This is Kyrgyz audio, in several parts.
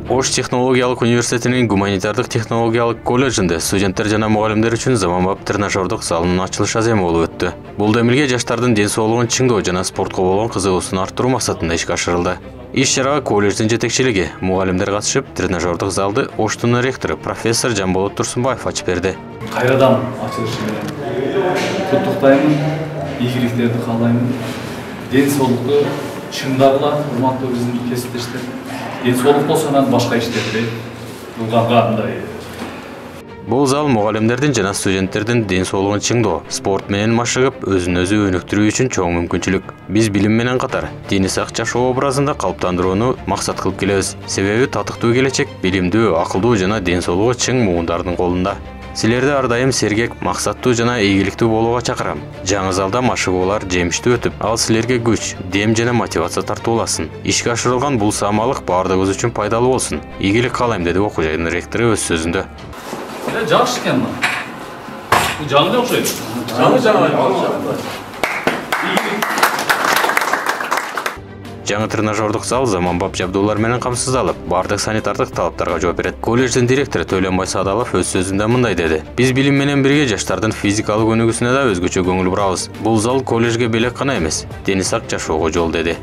Ош технологиялык университетинин гуманитардык технологиялык колледжинде студенттер жана мугалимдер үчүн заманбап тренажердук залынын ачылыш аземи болуп өттү. Бул демилге жаштардын ден соолугун чыңдоо жана спортко болгон кызыгуусун арттыруу максатында ишке ашырылды. Иш-чарага колледждин жетекчилиги, мугалимдер катышып, тренажердук залды Оштун ректору профессор Жамболот Турсунбаев ачып берди. Кайрадан ачылышы менен куттуктаймын, ийгиликтерди каалаймын. Ден соолукту чыңдагыла, урматтуу биздин кесиптештер. Ден соолук болсо анан башка иштерди кылганга мындай. Бул зал мугалимдердин жана студенттердин ден соолугун чыңдоо, спорт менен машыгып, өзүн өзү өнүктүрүү үчүн чоң мүмкүнчүлүк. Биз билим менен катар дени сак жашоо образында калыптандырууну максат кылып келебиз. Себеби татыктуу келечек билимдүү, акылдуу жана ден соолугу чың муундардын колунда. Силерди ар дайым сергек, максаттуу жана ийгиликтүү болууга чакырам. Жаңы залда машыгуулар жемиштүү өтүп, ал силерге күч, дем жана мотивация тартууласын. Ишке ашырылган бул самалык баардыгыбыз үчүн пайдалуу болсун. Ийгилик каалайм, деди окуу жайдын ректору өз сөзүндө. Жакшы экен мына. Бул жаңы да окшойт. Жаңы тренажердук зал заманбап жабдуулар менен камсыздалып, бардык санитардык талаптарга жооп берет. Колледждин директору Төлөнбай Садалов өз сөзүндө мындай деди: "Биз билим менен бирге жаштардын физикалык өнүгүүсүнө да өзгөчө көңүл бурабыз. Бул зал колледжге белек гана эмес, дени сак жашоого жол", деди.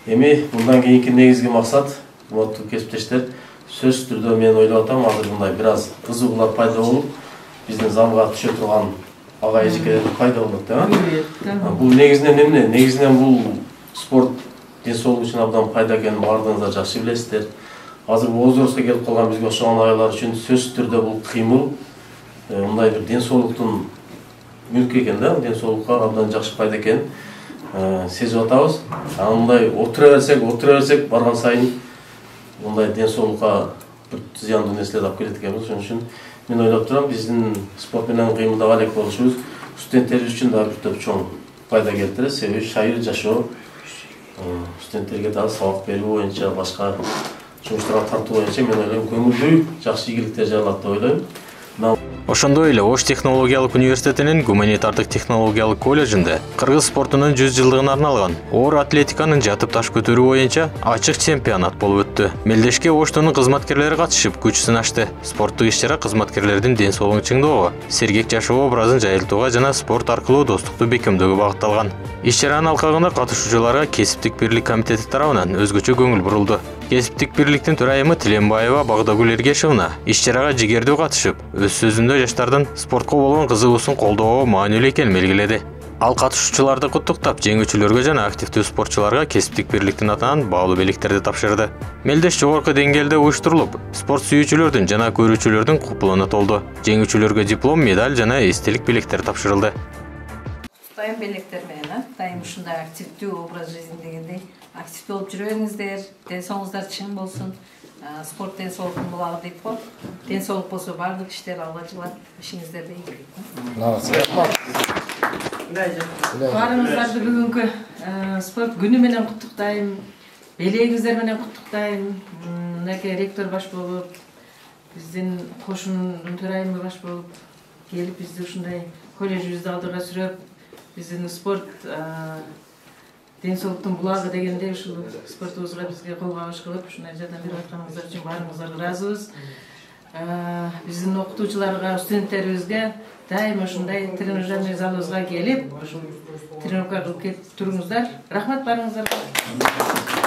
Эми мындан кийинки негизги максат, урматтуу кесиптештер, сөзсүз түрдө мен ойлоп атам, азыр мындай бир аз кызыгуулар пайда болуп, биздин залга түшө турган ага эжекелер пайда болот да. Бул негизинен эмне? Негизинен бул спорт ден соолук үчүн абдан пайда экенин баардыгыңыздар жакшы билесиздер. Азыр возрастка келип калган бизге окшогон айлар үчүн сөзсүз түрдө бул кыймыл мындай бир ден соолуктун мүлкү экен да, ден соолукка абдан жакшы пайда экенин сезип атабыз. Мындай отура берсек барган сайын мындай ден соолукка бир зыяндуу нерселерди алып келет экенбиз. Ошон үчүн мен ойлоп турам, биздин спорт менен кыймылдап алек болушубуз студенттерибиз үчүн да бир топ чоң пайда келтирет. Себеби шайыр жашоо студенттерге дагы сабак берүү боюнча, башка жумуштарга тартуу боюнча мен ойлойм көңүлдүү, жакшы ийгиликтер жайылат деп ойлойм. Ошондой эле Ош технологиялык университетинин гуманитардык технологиялык колледжинде кыргыз спортунун 100 жылдыгына арналган оор атлетиканын жатып таш көтөрүү боюнча ачык чемпионат болуп өттү. Мелдешке Оштунун кызматкерлери катышып күч сынашты. Спорттук иш-чара кызматкерлердин ден соолугун чыңдоого, сергек жашоо образын жайылтууга жана спорт аркылуу достукту бекемдөөгө багытталган. Иш-чаранын алкагында катышуучуларга кесиптик бирлик комитети тарабынан өзгөчө көңүл бурулду. Кесиптик бирликтин төрайымы Тиленбаева Багдагүл Эргешевна иш-чарага жигердүү катышып, өз сөзүндө жаштардын спортко болгон кызыгуусун колдоого маанилүү экенин белгиледи. Ал катышуучуларды куттуктап, жеңүүчүлөргө жана активдүү спортчуларга кесиптик бирликтин атынан баалуу белектерди тапшырды. Мелдеш жогорку деңгээлде уюштурулуп, спорт сүйүүчүлөрдүн жана көрүүчүлөрдүн купулуна толду. Жеңүүчүлөргө диплом, медаль жана эстелик белектер тапшырылды. Дайым белектер менен, дайым ушундай активдүү образ жизни дегендей активдүү болуп жүрөңүздөр, ден соолугуңуздар чың болсун. Спорт ден соолуктун булагы дейт го. Ден соолук болсо баардык иштер алга жылат. Ишиңиздерде ийгилик. Баарыңыздарды бүгүнкү спорт күнү менен куттуктайм. Белегиңиздер менен куттуктайм. Мынакей ректор баш болуп, биздин кошунун төрайымы баш болуп келип бизди ушундай колледжибизди алдыга сүрөп, биздин спорт ден соолуктун булагы дегендей ушул спортубузга бизге кол кабыш кылып ушундай жардам берип атканыңыздар үчүн баарыңыздарга ыраазыбыз. Биздин окутуучуларга, студенттерибизге дайыма ушундай тренажерный залыбызга келип, тренировка кылып туруңуздар. Рахмат баарыңыздарга.